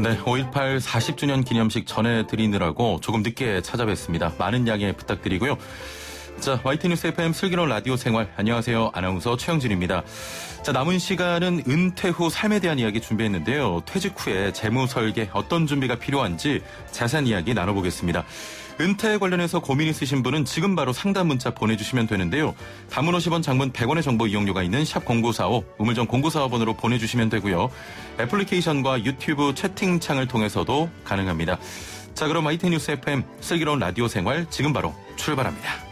네, 5.18 40주년 기념식 전해드리느라고 조금 늦게 찾아뵙습니다. 많은 양해 부탁드리고요. 자, YT뉴스 FM 슬기로운 라디오 생활. 안녕하세요. 아나운서 최영진입니다. 자, 남은 시간은 은퇴 후 삶에 대한 이야기 준비했는데요. 퇴직 후에 재무 설계 어떤 준비가 필요한지 자세한 이야기 나눠보겠습니다. 은퇴에 관련해서 고민 있으신 분은 지금 바로 상담 문자 보내주시면 되는데요. 단문 50원, 장문 100원의 정보 이용료가 있는 샵 0945, 우물정 0945번으로 보내주시면 되고요. 애플리케이션과 유튜브 채팅창을 통해서도 가능합니다. 자, 그럼 YT뉴스 FM 슬기로운 라디오 생활 지금 바로 출발합니다.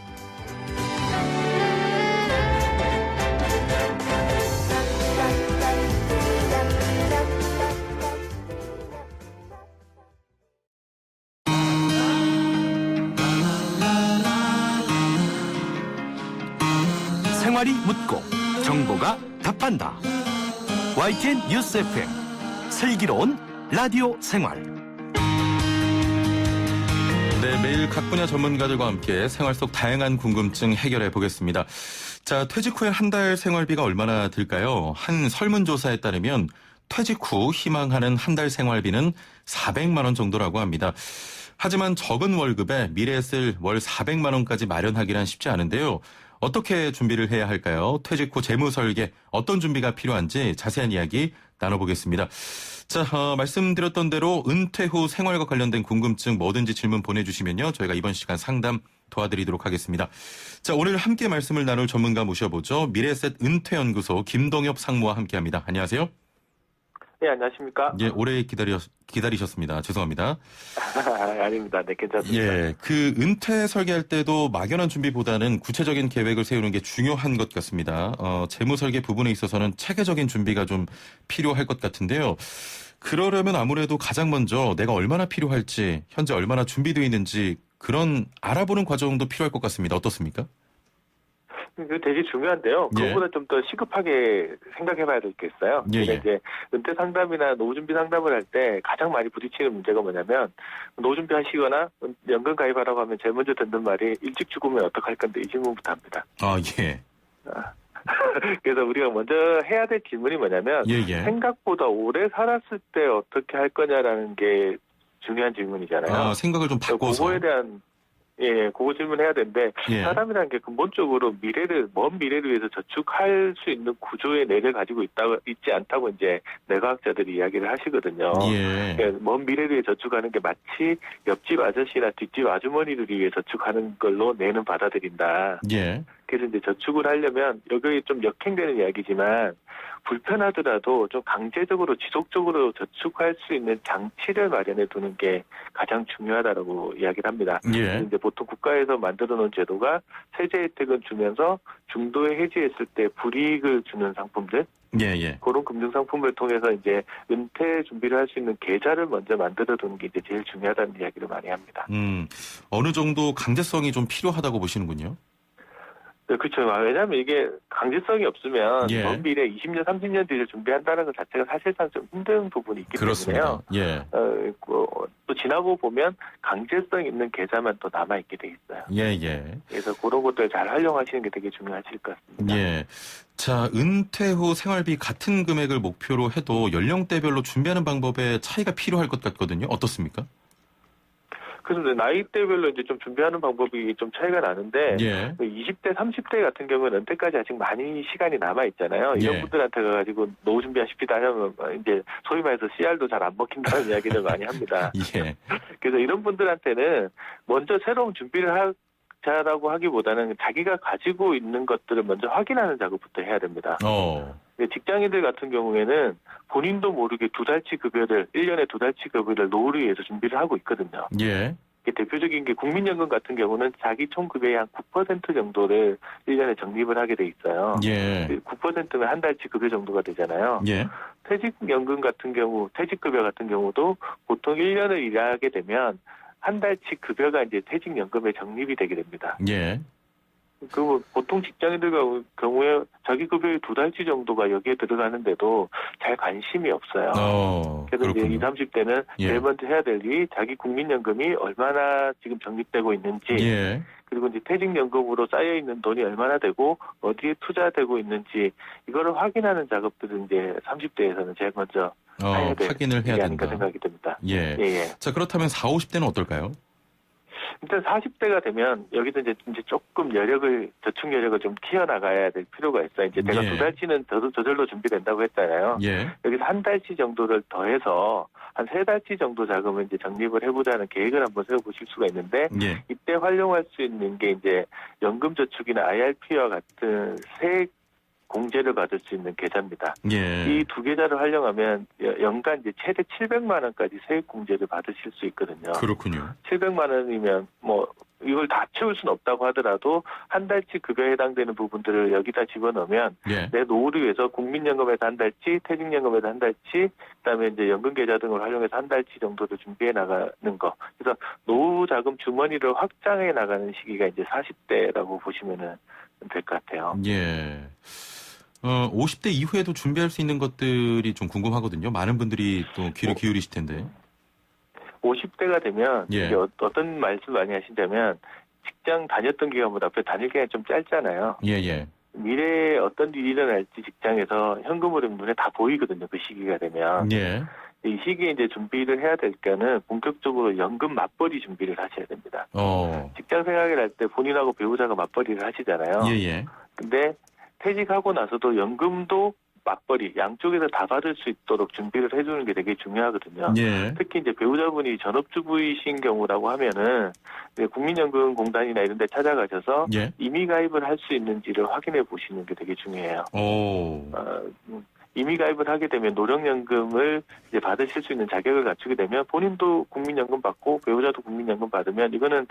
생활이 묻고 정보가 답한다. YTN 뉴스 FM 슬기로운 라디오 생활. 네, 매일 각 분야 전문가들과 함께 생활 속 다양한 궁금증 해결해 보겠습니다. 자, 퇴직 후에 한 달 생활비가 얼마나 들까요? 한 설문조사에 따르면 퇴직 후 희망하는 한 달 생활비는 400만 원 정도라고 합니다. 하지만 적은 월급에 미래에 쓸 월 400만 원까지 마련하기란 쉽지 않은데요. 어떻게 준비를 해야 할까요? 퇴직 후 재무 설계 어떤 준비가 필요한지 자세한 이야기 나눠보겠습니다. 자, 말씀드렸던 대로 은퇴 후 생활과 관련된 궁금증 뭐든지 질문 보내주시면요. 저희가 이번 시간 상담 도와드리도록 하겠습니다. 자, 오늘 함께 말씀을 나눌 전문가 모셔보죠. 미래셋 은퇴연구소 김동엽 상무와 함께합니다. 안녕하세요. 네, 안녕하십니까? 예, 오래 기다리셨습니다. 죄송합니다. 아닙니다. 네, 괜찮습니다. 예, 그 은퇴 설계할 때도 막연한 준비보다는 구체적인 계획을 세우는 게 중요한 것 같습니다. 재무 설계 부분에 있어서는 체계적인 준비가 좀 필요할 것 같은데요. 그러려면 아무래도 가장 먼저 내가 얼마나 필요할지, 현재 얼마나 준비되어 있는지 그런 알아보는 과정도 필요할 것 같습니다. 어떻습니까? 그 되게 중요한데요. 예. 그거보다 좀 더 시급하게 생각해봐야 될 게 있어요. 예, 예. 이제 은퇴 상담이나 노후 준비 상담을 할 때 가장 많이 부딪히는 문제가 뭐냐면 노후 준비 하시거나 연금 가입하라고 하면 제일 먼저 듣는 말이 일찍 죽으면 어떡할 건데 이 질문부터 합니다. 아, 예. 그래서 우리가 먼저 해야 될 질문이 뭐냐면 예, 예. 생각보다 오래 살았을 때 어떻게 할 거냐라는 게 중요한 질문이잖아요. 아, 생각을 좀 바꿔서. 그거에 대한 그거 질문해야 되는데 예. 사람이라는 게 근본적으로 먼 미래를 위해서 저축할 수 있는 구조의 뇌를 가지고 있지 않다고 이제 뇌과학자들이 이야기를 하시거든요. 예. 그러니까 먼 미래를 위해 저축하는 게 마치 옆집 아저씨나 뒷집 아주머니를 위해 저축하는 걸로 뇌는 받아들인다. 예. 그래서 이제 저축을 하려면 여기 좀 역행되는 이야기지만 불편하더라도 좀 강제적으로 지속적으로 저축할 수 있는 장치를 마련해 두는 게 가장 중요하다라고 이야기를 합니다. 예. 이제 보통 국가에서 만들어 놓은 제도가 세제 혜택을 주면서 중도에 해지했을 때 불이익을 주는 상품들, 예, 예. 그런 금융 상품을 통해서 이제 은퇴 준비를 할 수 있는 계좌를 먼저 만들어 두는 게 이제 제일 중요하다는 이야기를 많이 합니다. 어느 정도 강제성이 좀 필요하다고 보시는군요. 네, 그렇죠. 왜냐하면 이게 강제성이 없으면 예. 먼 미래 20년, 30년 뒤를 준비한다는 것 자체가 사실상 좀 힘든 부분이 있기 그렇습니다. 때문에요. 예. 또 지나고 보면 강제성 있는 계좌만 또 남아있게 돼 있어요. 예, 예. 그래서 그런 것들 잘 활용하시는 게 되게 중요하실 것 같습니다. 예. 자, 은퇴 후 생활비 같은 금액을 목표로 해도 연령대별로 준비하는 방법에 차이가 필요할 것 같거든요. 어떻습니까? 그래서 나이대별로 이제 좀 준비하는 방법이 좀 차이가 나는데, 예. 20대, 30대 같은 경우는 은퇴까지 아직 많이 시간이 남아있잖아요. 이런 예. 분들한테 가가지고 노후 준비하십시다 하면 이제 소위 말해서 CR도 잘 안 먹힌다는 이야기를 많이 합니다. 예. 그래서 이런 분들한테는 먼저 새로운 준비를 하자라고 하기보다는 자기가 가지고 있는 것들을 먼저 확인하는 작업부터 해야 됩니다. 직장인들 같은 경우에는 본인도 모르게 2달치 급여를, 1년에 2달치 급여를 노후를 위해서 준비를 하고 있거든요. 예. 대표적인 게 국민연금 같은 경우는 자기 총 급여의 한 9% 정도를 1년에 적립을 하게 돼 있어요. 예. 9%면 한 달치 급여 정도가 되잖아요. 예. 퇴직연금 같은 경우, 퇴직급여 같은 경우도 보통 1년을 일하게 되면 한 달치 급여가 이제 퇴직연금에 적립이 되게 됩니다. 예. 그 보통 직장인들 경우에 자기 급여의 2달치 정도가 여기에 들어가는데도 잘 관심이 없어요. 그래서 이제 20, 30대는 예. 제일 먼저 해야 될 일이 자기 국민연금이 얼마나 지금 적립되고 있는지, 예. 그리고 이제 퇴직연금으로 쌓여 있는 돈이 얼마나 되고 어디에 투자되고 있는지 이거를 확인하는 작업들은 이제 30대에서는 제일 먼저 확인을 해야 된다. 생각이 듭니다. 예. 자, 그렇다면 40, 50대는 어떨까요? 일단 40대가 되면 여기서 이제 조금 저축 여력을 좀 키워나가야 될 필요가 있어요. 이제 제가 2달치는 저절로 준비된다고 했잖아요. 여기서 한 달치 정도를 더해서 한 3달치 정도 자금을 이제 적립을 해보자는 계획을 한번 세워보실 수가 있는데 이때 활용할 수 있는 게 이제 연금저축이나 IRP와 같은 세액 공제를 받을 수 있는 계좌입니다. 이 두 계좌를 활용하면 연간 이제 최대 700만 원까지 세액 공제를 받으실 수 있거든요. 그렇군요. 700만 원이면 뭐 이걸 다 채울 수는 없다고 하더라도 한 달치 급여에 해당되는 부분들을 여기다 집어넣으면 내 노후를 위해서 국민연금에서 한 달치, 퇴직연금에서 한 달치, 그다음에 이제 연금계좌 등을 활용해서 한 달치 정도를 준비해 나가는 거. 그래서 노후 자금 주머니를 확장해 나가는 시기가 이제 40대라고 보시면은 될 것 같아요. 50대 이후에도 준비할 수 있는 것들이 좀 궁금하거든요. 많은 분들이 또 귀를 기울이실 텐데. 50대가 되면 이제 어떤 말씀 많이 하신다면 직장 다녔던 기간보다 앞에 다닐 기간이 좀 짧잖아요. 미래에 어떤 일이 일어날지 직장에서 현금 흐름 눈에 다 보이거든요. 그 시기가 되면. 이 시기에 이제 준비를 해야 될 때는 본격적으로 연금 맞벌이 준비를 하셔야 됩니다. 직장 생활을 할 때 본인하고 배우자가 맞벌이를 하시잖아요. 근데 퇴직하고 나서도 연금도 맞벌이 양쪽에서 다 받을 수 있도록 준비를 해주는 게 되게 중요하거든요. 특히 이제 배우자분이 전업주부이신 경우라고 하면은 국민연금공단이나 이런 데 찾아가셔서 임의 가입을 할 수 있는지를 확인해 보시는 게 되게 중요해요. 임의 가입을 하게 되면 노령연금을 이제 받으실 수 있는 자격을 갖추게 되면 본인도 국민연금 받고 배우자도 국민연금 받으면 이거는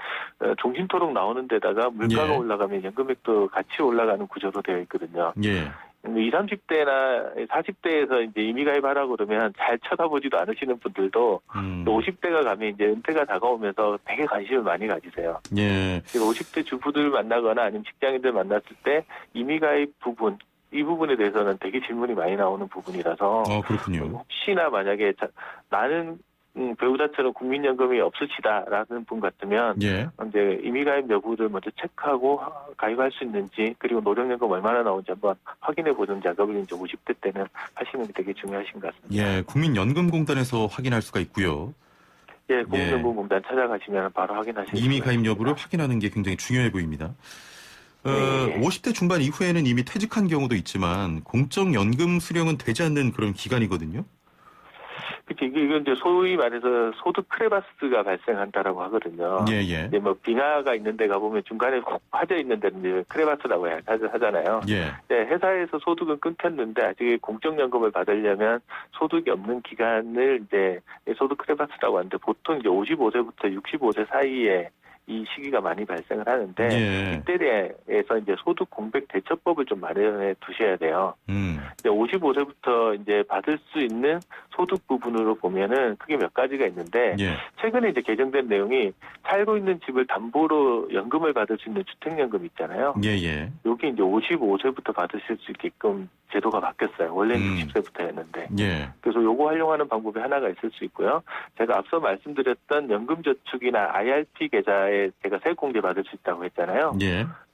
종신토록 나오는 데다가 물가가 올라가면 연금액도 같이 올라가는 구조로 되어 있거든요. 20, 30대나 40대에서 이제 임의 가입하라고 그러면 잘 쳐다보지도 않으시는 분들도 50대가 가면 이제 은퇴가 다가오면서 되게 관심을 많이 가지세요. 50대 주부들 만나거나 아니면 직장인들 만났을 때 임의 가입 부분 이 부분에 대해서는 되게 질문이 많이 나오는 부분이라서 그렇군요. 혹시나 만약에 나는 배우자처럼 국민연금이 없으시다라는 분 같으면 이제 임의가입 여부를 먼저 체크하고 가입할 수 있는지 그리고 노령연금 얼마나 나오는지 한번 확인해 보는 작업을 이제 50대 때는 하시는 게 되게 중요하신 것 같습니다. 국민연금공단에서 확인할 수가 있고요. 국민연금공단 찾아가시면 바로 확인하실 수 있습니다. 임의가입 여부를 확인하는 게 굉장히 중요해 보입니다. 50대 중반 이후에는 이미 퇴직한 경우도 있지만 공적연금 수령은 되지 않는 그런 기간이거든요. 그치, 이건 이제 소위 말해서 소득 크레바스가 발생한다라고 하거든요. 이제 뭐 빙하가 있는 데 가보면 중간에 콕 빠져 있는 데는 이제 크레바스라고 하잖아요. 회사에서 소득은 끊겼는데 아직 공적연금을 받으려면 소득이 없는 기간을 이제 소득 크레바스라고 하는데 보통 이제 55세부터 65세 사이에 이 시기가 많이 발생을 하는데 이때에서 이제 소득 공백 대처법을 좀 마련해 두셔야 돼요. 이제 55세부터 이제 받을 수 있는 소득 부분으로 보면은 크게 몇 가지가 있는데 최근에 이제 개정된 내용이 살고 있는 집을 담보로 연금을 받을 수 있는 주택연금 있잖아요. 여기 이제 55세부터 받으실 수 있게끔 제도가 바뀌었어요. 원래는 60세부터였는데. 그래서 요거 활용하는 방법이 하나가 있을 수 있고요. 제가 앞서 말씀드렸던 연금저축이나 IRP 계좌에 제가 세액공제 받을 수 있다고 했잖아요.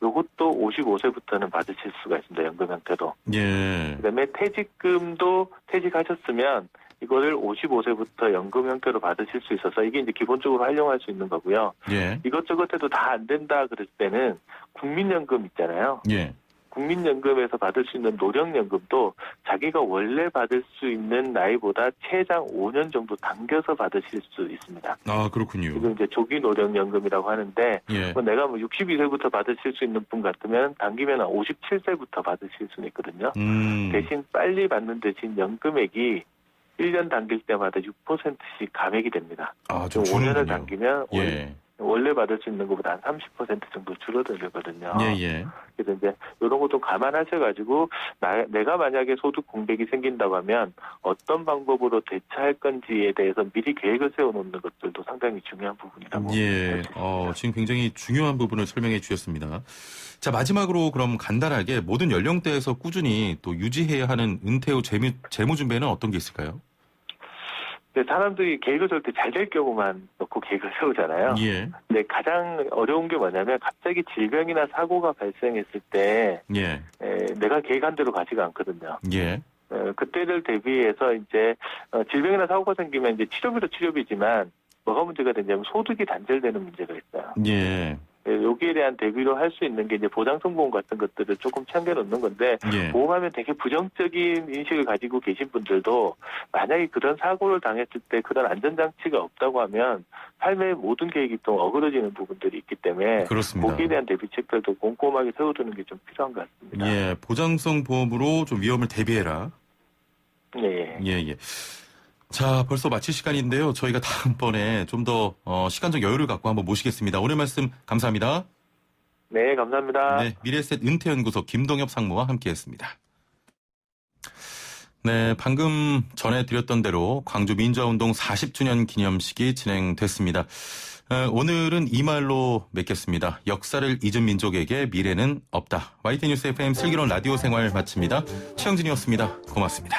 요것도 55세부터는 받으실 수가 있습니다. 연금 형태도. 그다음에 퇴직금도 퇴직하셨으면 이거를 55세부터 연금 형태로 받으실 수 있어서 이게 이제 기본적으로 활용할 수 있는 거고요. 이것저것 해도 다 안 된다 그럴 때는 국민연금 있잖아요. 국민연금에서 받을 수 있는 노령연금도 자기가 원래 받을 수 있는 나이보다 최장 5년 정도 당겨서 받으실 수 있습니다. 그렇군요. 지금 이제 조기 노령연금이라고 하는데 내가 뭐 62세부터 받으실 수 있는 분 같으면 당기면 57세부터 받으실 수는 있거든요. 대신 빨리 받는 대신 연금액이 1년 당길 때마다 6%씩 감액이 됩니다. 5년을 당기면 원래 받을 수 있는 것보다 한 30% 정도 줄어들거든요. 그래서 이제 이런 것도 감안하셔가지고 내가 만약에 소득 공백이 생긴다고 하면 어떤 방법으로 대처할 건지에 대해서 미리 계획을 세워놓는 것들도 상당히 중요한 부분이라고 생각합니다. 지금 굉장히 중요한 부분을 설명해 주셨습니다. 자, 마지막으로 그럼 간단하게 모든 연령대에서 꾸준히 또 유지해야 하는 은퇴 후 재무 준비에는 어떤 게 있을까요? 사람들이 계획을 세울 때 잘 될 경우만 놓고 계획을 세우잖아요. 근데 가장 어려운 게 뭐냐면 갑자기 질병이나 사고가 발생했을 때 내가 계획한 대로 가지가 않거든요. 그때를 대비해서 이제 질병이나 사고가 생기면 이제 치료비도 치료비지만 뭐가 문제가 되냐면 소득이 단절되는 문제가 있어요. 예. 여기에 대한 대비로 할 수 있는 게 이제 보장성 보험 같은 것들을 조금 챙겨 놓는 건데 예. 보험하면 되게 부정적인 인식을 가지고 계신 분들도 만약에 그런 사고를 당했을 때 그런 안전장치가 없다고 하면 삶의 모든 계획이 또 어그러지는 부분들이 있기 때문에 그렇습니다. 거기에 대한 대비책들도 꼼꼼하게 세워두는 게 좀 필요한 것 같습니다. 예, 보장성 보험으로 좀 위험을 대비해라. 네. 예. 자, 벌써 마칠 시간인데요. 저희가 다음번에 좀 더 시간적 여유를 갖고 한번 모시겠습니다. 오늘 말씀 감사합니다. 네, 감사합니다. 네, 미래셋 은퇴연구소 김동엽 상무와 함께했습니다. 네, 방금 전해드렸던 대로 광주 민주화운동 40주년 기념식이 진행됐습니다. 오늘은 이 말로 맺겠습니다. 역사를 잊은 민족에게 미래는 없다. YTN 뉴스 FM 슬기로운 라디오 생활 마칩니다. 최영진이었습니다. 고맙습니다.